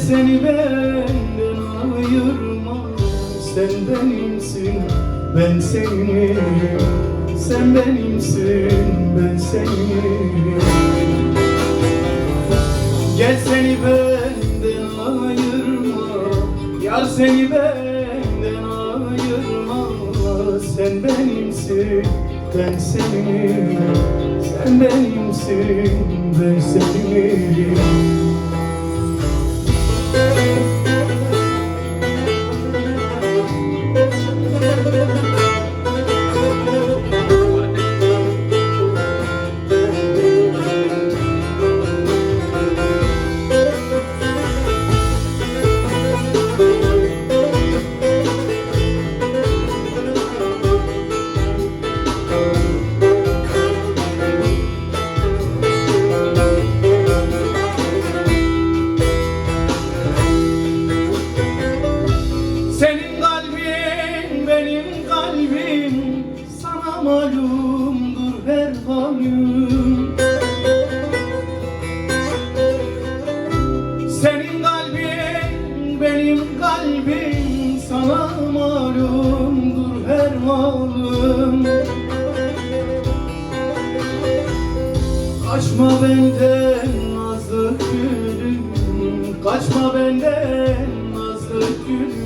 seni benden ayırma. Sen benimsin, ben senim. Sen benimsin, ben senim. Gel seni benden ayırma. Yar seni benden ayırma. Sen benimsin, ben senim. Sen benimsin, ben senim. Senin kalbin benim kalbim, sana malumdur her halim. Senin kalbin benim kalbim, sana malumdur her halim. Kaçma benden nazlı gülüm, kaçma benden nazlı gülüm.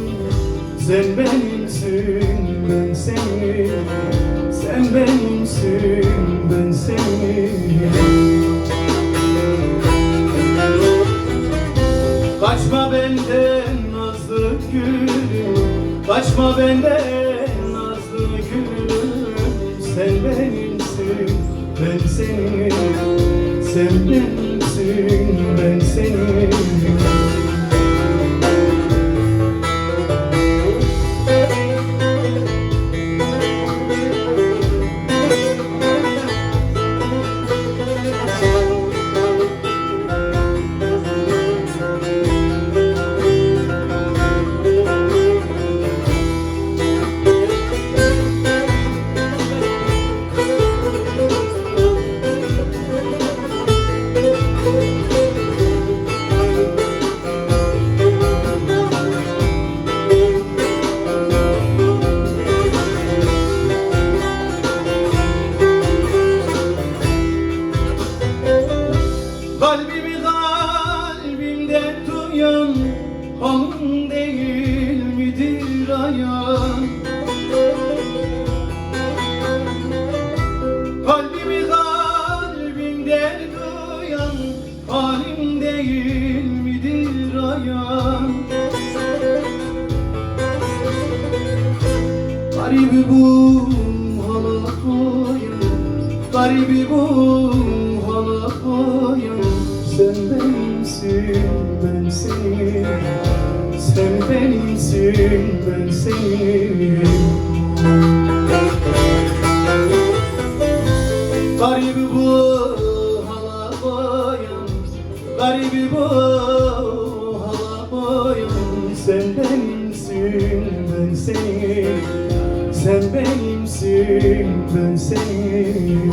Sen benimsin, ben senin. Sen benimsin, ben senin. Kaçma benden nazlı gülüm, kaçma benden nazlı gülüm. Sen benimsin, ben senin. Sen benimsin, ben senin. Kalbimi kalbimden duyan, halın değil midir ayan? Kalbimi kalbimden duyan, halim değil midir ayan? Garibi bu hala koyan, garibi bu hala koyan. Sen benimsin, ben senin. Sen benimsin, ben senin. Garibi bu hala koyan, garibi bu hala koyan. Sen benimsin, ben senin. Sen benimsin, ben senin.